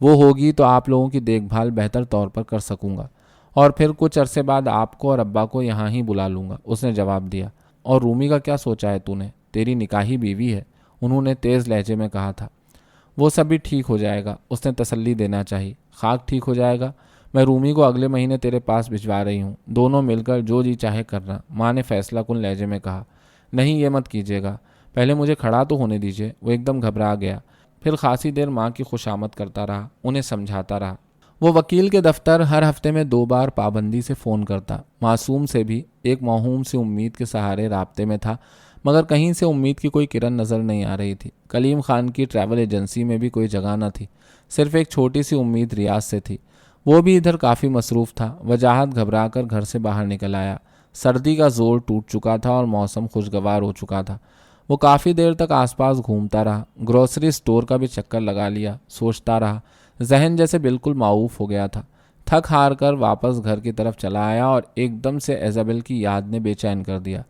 وہ ہوگی تو آپ لوگوں کی دیکھ بھال بہتر طور پر کر سکوں گا، اور پھر کچھ عرصے بعد آپ کو اور ابا کو یہاں ہی بلا لوں گا، اس نے جواب دیا۔ اور رومی کا کیا سوچا ہے تو نے؟ تیری نکاحی بیوی ہے، انہوں نے تیز لہجے میں کہا تھا۔ وہ سب بھی ٹھیک ہو جائے گا، اس نے تسلی دینا چاہی۔ خاک ٹھیک ہو جائے گا؟ میں رومی کو اگلے مہینے تیرے پاس بھجوا رہی ہوں، دونوں مل کر جو جی چاہے کرنا، ماں نے فیصلہ کن لہجے میں کہا۔ نہیں، یہ مت کیجیے گا، پہلے مجھے کھڑا تو ہونے دیجیے۔ وہ ایک دم گھبرا گیا، پھر خاصی دیر ماں کی خوشامد کرتا رہا، انہیں سمجھاتا رہا۔ وہ وکیل کے دفتر ہر ہفتے میں 2 بار پابندی سے فون کرتا۔ معصوم سے بھی ایک موہوم سی امید کے سہارے رابطے میں تھا، مگر کہیں سے امید کی کوئی کرن نظر نہیں آ رہی تھی۔ کلیم خان کی ٹریول ایجنسی میں بھی کوئی جگہ نہ تھی، صرف ایک چھوٹی سی امید ریاض سے تھی۔ وہ بھی ادھر کافی مصروف تھا۔ وجاہت گھبرا کر گھر سے باہر نکل آیا۔ سردی کا زور ٹوٹ چکا تھا اور موسم خوشگوار ہو چکا تھا۔ وہ کافی دیر تک آس پاس گھومتا رہا، گروسری سٹور کا بھی چکر لگا لیا، سوچتا رہا، ذہن جیسے بالکل معوف ہو گیا تھا۔ تھک ہار کر واپس گھر کی طرف چلا آیا اور ایک دم سے ایزابل کی یاد نے بے چین کر دیا۔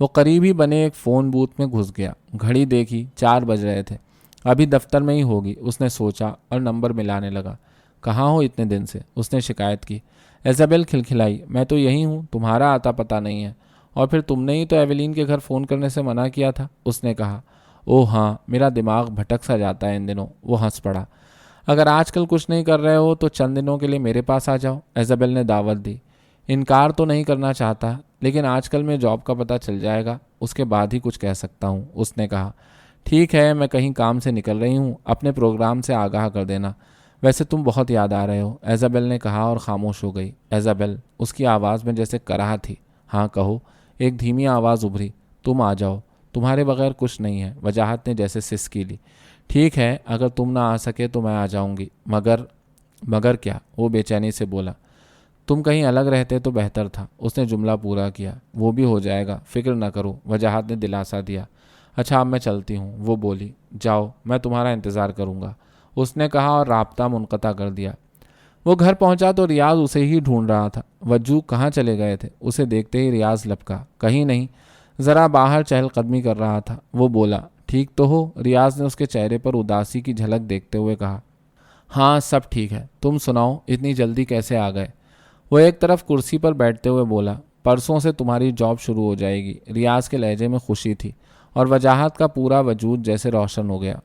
وہ قریب ہی بنے ایک فون بوتھ میں گھس گیا، گھڑی دیکھی، 4 بج رہے تھے۔ ابھی دفتر میں ہی ہوگی، اس نے سوچا اور نمبر ملانے لگا۔ کہاں ہو اتنے دن سے؟ اس نے شکایت کی۔ ایزابل کھلکھلائی، میں تو یہی ہوں، تمہارا آتا پتہ نہیں ہے، اور پھر تم نے ہی تو ایولین کے گھر فون کرنے سے منع کیا تھا، اس نے کہا۔ اوہ ہاں، میرا دماغ بھٹک سا جاتا ہے ان دنوں، وہ ہنس پڑا۔ اگر آج کل کچھ نہیں کر رہے ہو تو چند دنوں کے لیے میرے پاس آ جاؤ، ایزابل نے دعوت دی۔ انکار تو نہیں کرنا چاہتا، لیکن آج کل میں جاب کا پتہ چل جائے گا، اس کے بعد ہی کچھ کہہ سکتا ہوں، اس نے کہا۔ ٹھیک ہے، میں کہیں کام سے نکل رہی ہوں، اپنے پروگرام سے آگاہ کر دینا، ویسے تم بہت یاد آ رہے ہو، ایزابل نے کہا اور خاموش ہو گئی۔ ایزابل، اس کی آواز میں جیسے کراہت تھی۔ ہاں کہو، ایک دھیمی آواز ابھری۔ تم آ جاؤ، تمہارے بغیر کچھ نہیں ہے، وجاہت نے جیسے سسکی لی۔ ٹھیک ہے، اگر تم نہ آ سکے تو میں آ جاؤں گی، مگر کیا؟ وہ بے چینی سے بولا۔ تم کہیں الگ رہتے تو بہتر تھا، اس نے جملہ پورا کیا۔ وہ بھی ہو جائے گا، فکر نہ کرو، وجاہت نے دلاسا دیا۔ اچھا اب میں چلتی ہوں، وہ بولی۔ جاؤ، میں تمہارا انتظار کروں گا، اس نے کہا اور رابطہ منقطع کر دیا۔ وہ گھر پہنچا تو ریاض اسے ہی ڈھونڈ رہا تھا۔ وجو کہاں چلے گئے تھے؟ اسے دیکھتے ہی ریاض لپکا۔ کہیں نہیں، ذرا باہر چہل قدمی کر رہا تھا، وہ بولا۔ ٹھیک تو ہو؟ ریاض نے اس کے چہرے پر اداسی کی جھلک دیکھتے ہوئے کہا۔ ہاں سب ٹھیک ہے، تم سناؤ، اتنی جلدی کیسے آ گئے؟ وہ ایک طرف کرسی پر بیٹھتے ہوئے بولا۔ پرسوں سے تمہاری جاب شروع ہو جائے گی، ریاض کے لہجے میں خوشی تھی، اور وجاہت کا پورا وجود جیسے روشن ہو گیا۔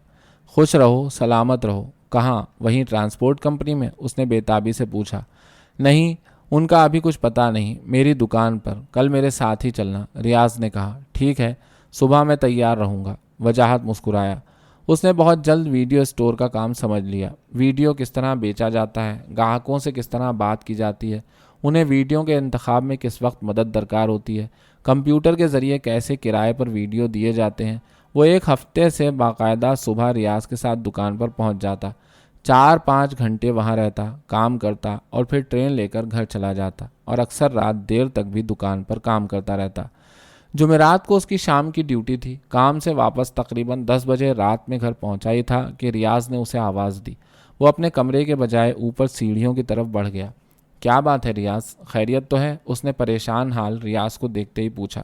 خوش رہو، سلامت رہو۔ کہاں؟ وہیں ٹرانسپورٹ کمپنی میں؟ اس نے بے تابی سے پوچھا۔ نہیں، ان کا ابھی کچھ پتہ نہیں، میری دکان پر، کل میرے ساتھ ہی چلنا، ریاض نے کہا۔ ٹھیک ہے، صبح میں تیار رہوں گا، وجاہت مسکرایا۔ اس نے بہت جلد ویڈیو سٹور کا کام سمجھ لیا۔ ویڈیو کس طرح بیچا جاتا ہے، گاہکوں سے کس طرح بات کی جاتی ہے، انہیں ویڈیو کے انتخاب میں کس وقت مدد درکار ہوتی ہے، کمپیوٹر کے ذریعے کیسے کرائے پر ویڈیو دیے جاتے ہیں۔ وہ ایک ہفتے سے باقاعدہ صبح ریاض کے ساتھ دکان پر پہنچ جاتا، 4-5 گھنٹے وہاں رہتا، کام کرتا اور پھر ٹرین لے کر گھر چلا جاتا، اور اکثر رات دیر تک بھی دکان پر کام کرتا رہتا۔ جمعرات کو اس کی شام کی ڈیوٹی تھی۔ کام سے واپس تقریباً 10 بجے رات میں گھر پہنچا ہی تھا کہ ریاض نے اسے آواز دی۔ وہ اپنے کمرے کے بجائے اوپر سیڑھیوں کی طرف بڑھ گیا۔ کیا بات ہے ریاض، خیریت تو ہے؟ اس نے پریشان حال ریاض کو دیکھتے ہی پوچھا۔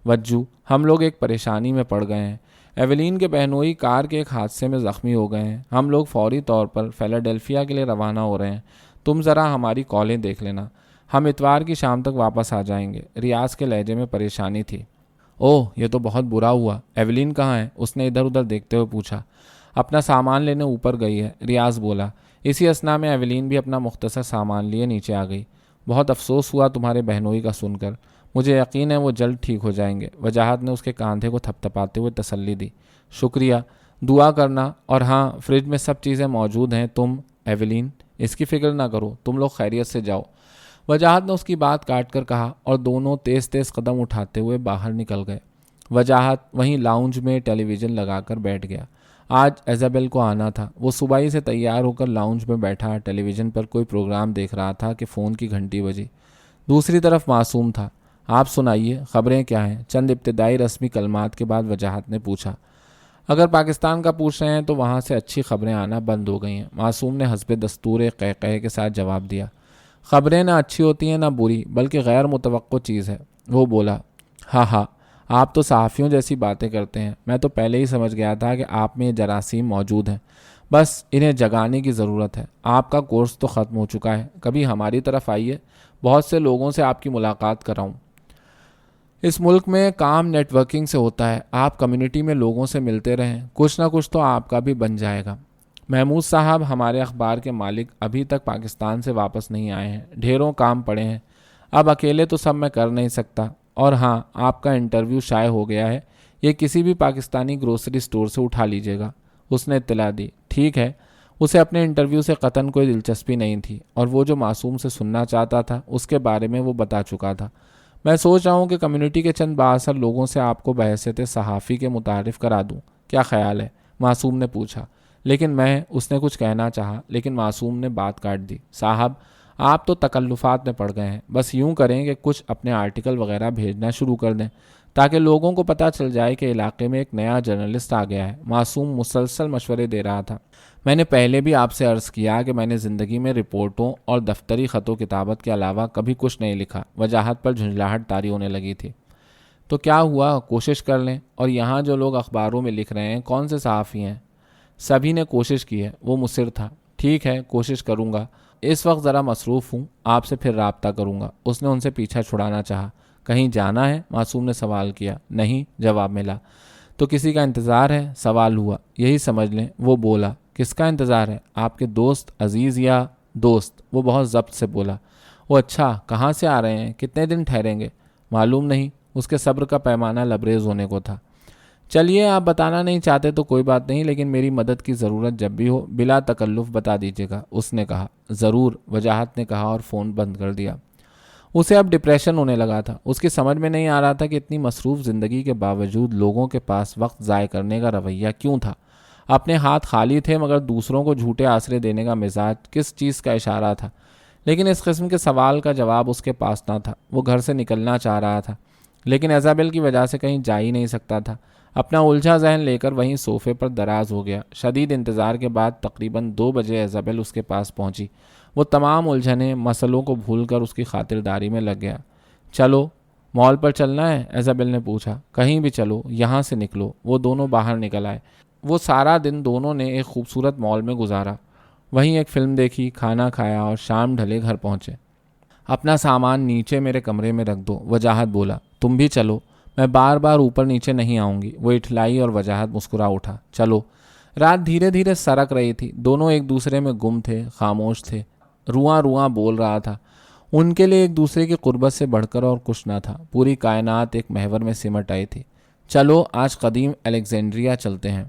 وجو، ہم لوگ ایک پریشانی میں پڑ گئے ہیں، ایولین کے بہنوئی کار کے ایک حادثے میں زخمی ہو گئے ہیں. ہم لوگ فوری طور پر فیلاڈیلفیا کے لیے روانہ ہو رہے ہیں. تم ذرا ہماری کالیں دیکھ لینا. ہم اتوار کی شام تک واپس آ جائیں گے. ریاض کے لہجے میں پریشانی تھی. اوہ یہ تو بہت برا ہوا. ایولین کہاں ہے؟ اس نے ادھر ادھر دیکھتے ہوئے پوچھا. اپنا سامان لینے اوپر گئی ہے، ریاض بولا. اسی اثنا میں ایولین بھی اپنا مختصر سامان لیے نیچے آ گئی. بہت افسوس ہوا تمہارے بہنوئی کا سن کر. مجھے یقین ہے وہ جلد ٹھیک ہو جائیں گے. وجاہت نے اس کے کاندھے کو تھپتھپاتے ہوئے تسلی دی. شکریہ، دعا کرنا. اور ہاں، فریج میں سب چیزیں موجود ہیں. تم ایولین اس کی فکر نہ کرو، تم لوگ خیریت سے جاؤ. وجاہت نے اس کی بات کاٹ کر کہا اور دونوں تیز تیز قدم اٹھاتے ہوئے باہر نکل گئے. وجاہت وہیں لاؤنج میں ٹیلی ویژن لگا کر بیٹھ گیا. آج ایزابل کو آنا تھا. وہ صبح ہی سے تیار ہو کر لاؤنج میں بیٹھا ٹیلی ویژن پر کوئی پروگرام دیکھ رہا تھا کہ فون کی گھنٹی بجی. دوسری طرف معصوم تھا. آپ سنائیے، خبریں کیا ہیں؟ چند ابتدائی رسمی کلمات کے بعد وجاہت نے پوچھا. اگر پاکستان کا پوچھ رہے ہیں تو وہاں سے اچھی خبریں آنا بند ہو گئی ہیں. معصوم نے حسب دستور قہقہے کے ساتھ جواب دیا. خبریں نہ اچھی ہوتی ہیں نہ بری، بلکہ غیر متوقع چیز ہے. وہ بولا. ہاں، آپ تو صحافیوں جیسی باتیں کرتے ہیں. میں تو پہلے ہی سمجھ گیا تھا کہ آپ میں یہ جراثیم موجود ہیں، بس انہیں جگانے کی ضرورت ہے. آپ کا کورس تو ختم ہو چکا ہے. کبھی ہماری طرف آئیے، بہت سے لوگوں سے آپ کی ملاقات کراؤں. اس ملک میں کام نیٹ ورکنگ سے ہوتا ہے. آپ کمیونٹی میں لوگوں سے ملتے رہیں، کچھ نہ کچھ تو آپ کا بھی بن جائے گا. محمود صاحب ہمارے اخبار کے مالک ابھی تک پاکستان سے واپس نہیں آئے ہیں. ڈھیروں کام پڑے ہیں. اب اکیلے تو سب میں کر نہیں سکتا. اور ہاں، آپ کا انٹرویو شائع ہو گیا ہے. یہ کسی بھی پاکستانی گروسری سٹور سے اٹھا لیجیے گا. اس نے اطلاع دی. ٹھیک ہے. اسے اپنے انٹرویو سے قطعاً کوئی دلچسپی نہیں تھی، اور وہ جو معصوم سے سننا چاہتا تھا اس کے بارے میں وہ بتا چکا تھا. میں سوچ رہا ہوں کہ کمیونٹی کے چند بااثر لوگوں سے آپ کو بحیثیت صحافی کے متعارف کرا دوں. کیا خیال ہے؟ معصوم نے پوچھا. اس نے کچھ کہنا چاہا، لیکن معصوم نے بات کاٹ دی. صاحب، آپ تو تکلفات میں پڑ گئے ہیں. بس یوں کریں کہ کچھ اپنے آرٹیکل وغیرہ بھیجنا شروع کر دیں تاکہ لوگوں کو پتہ چل جائے کہ علاقے میں ایک نیا جرنلسٹ آ گیا ہے. معصوم مسلسل مشورے دے رہا تھا. میں نے پہلے بھی آپ سے عرض کیا کہ میں نے زندگی میں رپورٹوں اور دفتری خط و کتابت کے علاوہ کبھی کچھ نہیں لکھا. وجاہت پر جھنجھلاہٹ طاری ہونے لگی تھی. تو کیا ہوا، کوشش کر لیں. اور یہاں جو لوگ اخباروں میں لکھ رہے ہیں کون سے صحافی ہیں؟ سبھی نے کوشش کی ہے. وہ مصر تھا. ٹھیک ہے، کوشش کروں گا. اس وقت ذرا مصروف ہوں، آپ سے پھر رابطہ کروں گا. اس نے ان سے پیچھا چھڑانا چاہا. کہیں جانا ہے؟ معصوم نے سوال کیا. نہیں، جواب ملا. تو کسی کا انتظار ہے؟ سوال ہوا. یہی سمجھ لیں. وہ بولا. کس کا انتظار ہے؟ آپ کے دوست عزیز یا دوست؟ وہ بہت ضبط سے بولا. وہ اچھا، کہاں سے آ رہے ہیں؟ کتنے دن ٹھہریں گے؟ معلوم نہیں. اس کے صبر کا پیمانہ لبریز ہونے کو تھا. چلیے، آپ بتانا نہیں چاہتے تو کوئی بات نہیں، لیکن میری مدد کی ضرورت جب بھی ہو بلا تکلف بتا دیجیے گا. اس نے کہا. ضرور، وجاہت نے کہا اور فون بند کر دیا. اسے اب ڈپریشن ہونے لگا تھا. اس کی سمجھ میں نہیں آ رہا تھا کہ اتنی مصروف زندگی کے باوجود لوگوں کے پاس وقت ضائع کرنے کا رویہ کیوں تھا. اپنے ہاتھ خالی تھے مگر دوسروں کو جھوٹے آسرے دینے کا مزاج کس چیز کا اشارہ تھا. لیکن اس قسم کے سوال کا جواب اس کے پاس نہ تھا. وہ گھر سے نکلنا چاہ رہا تھا لیکن ایزابل کی وجہ سے کہیں جا ہی نہیں سکتا تھا. اپنا الجھا ذہن لے کر وہیں صوفے پر دراز ہو گیا. شدید انتظار کے بعد تقریباً 2 بجے ایزابل اس کے پاس پہنچی. وہ تمام الجھنے مسئلوں کو بھول کر اس کی خاطرداری میں لگ گیا. چلو، مال پر چلنا ہے؟ ایزابل نے پوچھا. کہیں بھی چلو، یہاں سے نکلو. وہ دونوں باہر نکل آئے. وہ سارا دن دونوں نے ایک خوبصورت مال میں گزارا. وہیں ایک فلم دیکھی، کھانا کھایا اور شام ڈھلے گھر پہنچے. اپنا سامان نیچے میرے کمرے میں رکھ دو، وجاہت بولا. تم بھی چلو. میں بار بار اوپر نیچے نہیں آؤں گی. وہ اٹھلائی اور وجاہت مسکرا اٹھا. چلو. رات دھیرے دھیرے سرک رہی تھی. دونوں ایک دوسرے میں گم تھے، خاموش تھے. رواں رواں بول رہا تھا. ان کے لیے ایک دوسرے کی قربت سے بڑھ کر اور کچھ نہ تھا. پوری کائنات ایک محور میں سمٹ آئی تھی. چلو، آج قدیم الیگزینڈریا چلتے ہیں.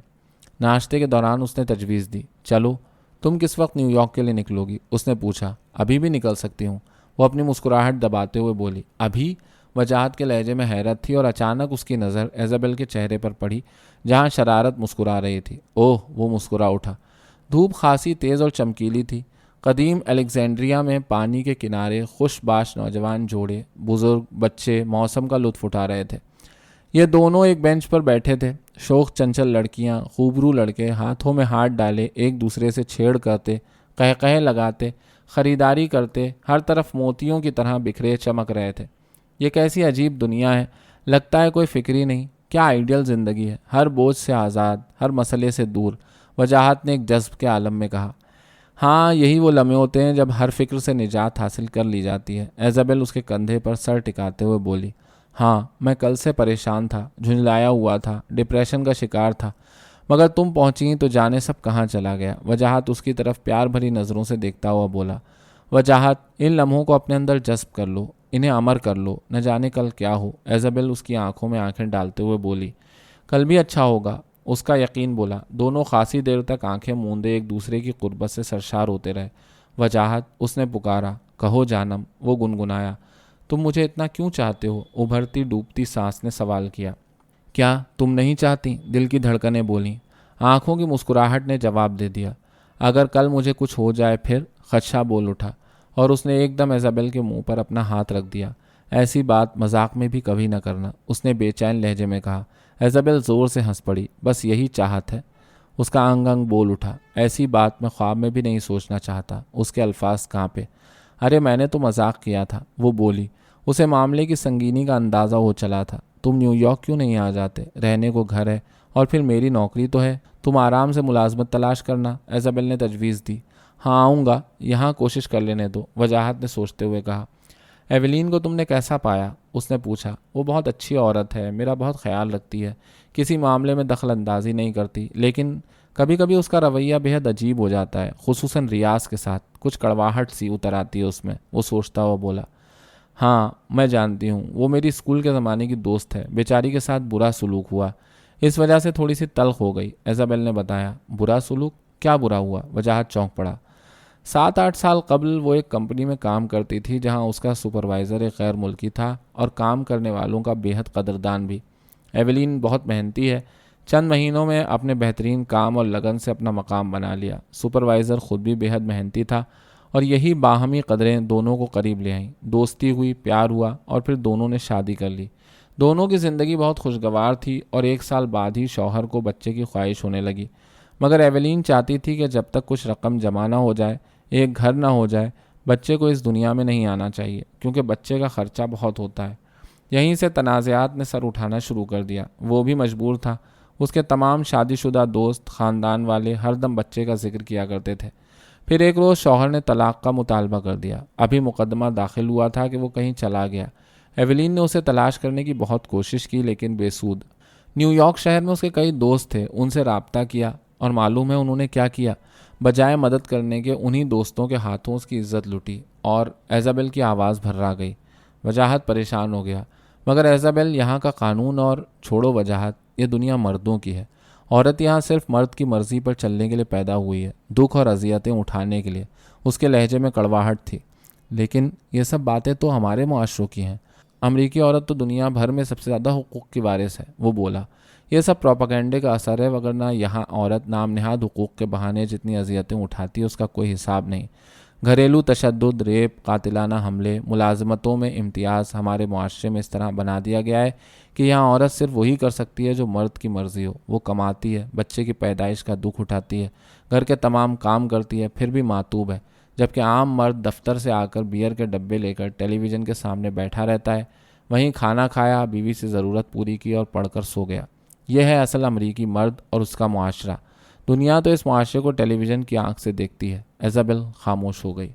ناشتے کے دوران اس نے تجویز دی. چلو. تم کس وقت نیو یارک کے لیے نکلو گی؟ اس نے پوچھا. ابھی بھی نکل سکتی ہوں. وہ اپنی مسکراہٹ دباتے ہوئے بولی. ابھی؟ وجاہت کے لہجے میں حیرت تھی اور اچانک اس کی نظر ایزابل کے چہرے پر پڑی جہاں شرارت مسکرا رہی تھی. اوہ! وہ مسکرا اٹھا. دھوپ خاصی تیز اور چمکیلی تھی. قدیم الیگزینڈریا میں پانی کے کنارے خوش باش نوجوان جوڑے، بزرگ، بچے موسم کا لطف اٹھا رہے تھے. یہ دونوں ایک بینچ پر بیٹھے تھے. شوخ چنچل لڑکیاں، خوبرو لڑکے ہاتھوں میں ہاتھ ڈالے ایک دوسرے سے چھیڑ کرتے، قہقہے لگاتے، خریداری کرتے، ہر طرف موتیوں کی طرح بکھرے چمک رہے تھے. یہ کیسی عجیب دنیا ہے. لگتا ہے کوئی فکر ہی نہیں. کیا آئیڈیل زندگی ہے، ہر بوجھ سے آزاد، ہر مسئلے سے دور۔ وجاہت نے ایک جذب کے عالم میں کہا۔ ہاں، یہی وہ لمحے ہوتے ہیں جب ہر فکر سے نجات حاصل کر لی جاتی ہے۔ ایزابل اس کے کندھے پر سر ٹکاتے ہوئے بولی۔ ہاں، میں کل سے پریشان تھا، جھنجھلایا ہوا تھا، ڈپریشن کا شکار تھا، مگر تم پہنچی تو جانے سب کہاں چلا گیا۔ وجاہت اس کی طرف پیار بھری نظروں سے دیکھتا ہوا بولا۔ وجاہت، ان لمحوں کو اپنے اندر جذب کر لو، انہیں امر کر لو، نہ جانے کل کیا ہو۔ ایزابل اس کی آنکھوں میں آنکھیں ڈالتے ہوئے بولی۔ کل بھی اچھا ہوگا، اس کا یقین بولا۔ دونوں خاصی دیر تک آنکھیں موندے ایک دوسرے کی قربت سے سرشار ہوتے رہے۔ وجاہت، اس نے پکارا۔ کہو جانم، وہ گنگنایا۔ تم مجھے اتنا کیوں چاہتے ہو؟ ابھرتی ڈوبتی سانس نے سوال کیا۔ کیا تم نہیں چاہتی؟ دل کی دھڑکنیں بولیں۔ آنکھوں کی مسکراہٹ نے جواب دے دیا۔ اگر کل مجھے کچھ ہو جائے پھر؟ خدشہ بول اٹھا، اور اس نے ایک دم ایزابل کے منہ پر اپنا ہاتھ رکھ دیا۔ ایسی بات مذاق میں بھی کبھی نہ کرنا، اس نے بے چین لہجے میں کہا۔ ایزابل زور سے ہنس پڑی۔ بس یہی چاہت ہے؟ اس کا انگ انگ بول اٹھا۔ ایسی بات میں خواب میں بھی نہیں سوچنا چاہتا۔ اس کے الفاظ کانپے۔ ارے میں نے تو مذاق کیا تھا، وہ بولی۔ اسے معاملے کی سنگینی کا اندازہ ہو چلا تھا۔ تم نیو یارک کیوں نہیں آ جاتے؟ رہنے کو گھر ہے، اور پھر میری نوکری تو ہے، تم آرام سے ملازمت تلاش کرنا، ایزابل نے تجویز دی۔ ہاں آؤں گا، یہاں کوشش کر لینے دو، وجاہت نے سوچتے ہوئے کہا۔ ایولین کو تم نے کیسا پایا؟ اس نے پوچھا۔ وہ بہت اچھی عورت ہے، میرا بہت خیال رکھتی ہے، کسی معاملے میں دخل اندازی نہیں کرتی، لیکن کبھی کبھی اس کا رویہ بہت عجیب ہو جاتا ہے، خصوصاً ریاض کے ساتھ، کچھ کڑواہٹ سی اتر آتی ہے اس میں، وہ سوچتا ہوا بولا۔ ہاں میں جانتی ہوں، وہ میری اسکول کے زمانے کی دوست ہے، بیچاری کے ساتھ برا سلوک ہوا، اس وجہ سے تھوڑی سی تلخ ہو گئی، ایزابل نے بتایا۔ برا سلوک؟ کیا برا ہوا؟ وجاہت چونک پڑا۔ 7-8 سال قبل وہ ایک کمپنی میں کام کرتی تھی جہاں اس کا سپروائزر ایک غیر ملکی تھا اور کام کرنے والوں کا بے حد قدردان بھی۔ ایولین بہت محنتی ہے، چند مہینوں میں اپنے بہترین کام اور لگن سے اپنا مقام بنا لیا۔ سپروائزر خود بھی بے حد محنتی تھا، اور یہی باہمی قدریں دونوں کو قریب لے آئیں۔ دوستی ہوئی، پیار ہوا، اور پھر دونوں نے شادی کر لی۔ دونوں کی زندگی بہت خوشگوار تھی، اور 1 سال بعد ہی شوہر کو بچے کی خواہش ہونے لگی، مگر ایولین چاہتی تھی کہ جب تک کچھ رقم جمع نہ ہو جائے، ایک گھر نہ ہو جائے، بچے کو اس دنیا میں نہیں آنا چاہیے، کیونکہ بچے کا خرچہ بہت ہوتا ہے۔ یہیں سے تنازعات نے سر اٹھانا شروع کر دیا۔ وہ بھی مجبور تھا، اس کے تمام شادی شدہ دوست، خاندان والے ہر دم بچے کا ذکر کیا کرتے تھے۔ پھر ایک روز شوہر نے طلاق کا مطالبہ کر دیا۔ ابھی مقدمہ داخل ہوا تھا کہ وہ کہیں چلا گیا۔ ایولین نے اسے تلاش کرنے کی بہت کوشش کی، لیکن بے سود۔ نیو یارک شہر میں اس کے کئی دوست تھے، ان سے رابطہ کیا، اور معلوم ہے انہوں نے کیا کیا؟ بجائے مدد کرنے کے انہی دوستوں کے ہاتھوں اس کی عزت لٹی، اور ایزابل کی آواز بھررا گئی۔ وجاہت پریشان ہو گیا۔ مگر ایزابل، یہاں کا قانون، اور چھوڑو وجاہت، یہ دنیا مردوں کی ہے، عورت یہاں صرف مرد کی مرضی پر چلنے کے لیے پیدا ہوئی ہے، دکھ اور اذیتیں اٹھانے کے لیے۔ اس کے لہجے میں کڑواہٹ تھی۔ لیکن یہ سب باتیں تو ہمارے معاشروں کی ہیں، امریکی عورت تو دنیا بھر میں سب سے زیادہ حقوق کی وارث ہے، وہ بولا۔ یہ سب پروپیگنڈے کا اثر ہے، وگرنہ یہاں عورت نام نہاد حقوق کے بہانے جتنی اذیتیں اٹھاتی ہے اس کا کوئی حساب نہیں۔ گھریلو تشدد، ریپ، قاتلانہ حملے، ملازمتوں میں امتیاز ہمارے معاشرے میں اس طرح بنا دیا گیا ہے کہ یہاں عورت صرف وہی کر سکتی ہے جو مرد کی مرضی ہو۔ وہ کماتی ہے، بچے کی پیدائش کا دکھ اٹھاتی ہے، گھر کے تمام کام کرتی ہے، پھر بھی معتوب ہے، جبکہ عام مرد دفتر سے آ کر بیئر کے ڈبے لے کر ٹیلی ویژن کے سامنے بیٹھا رہتا ہے، وہیں کھانا کھایا، بیوی سے ضرورت پوری کی اور پڑھ کر سو گیا۔ یہ ہے اصل امریکی مرد اور اس کا معاشرہ۔ دنیا تو اس معاشرے کو ٹیلی ویژن کی آنکھ سے دیکھتی ہے۔ ایزابل خاموش ہو گئی۔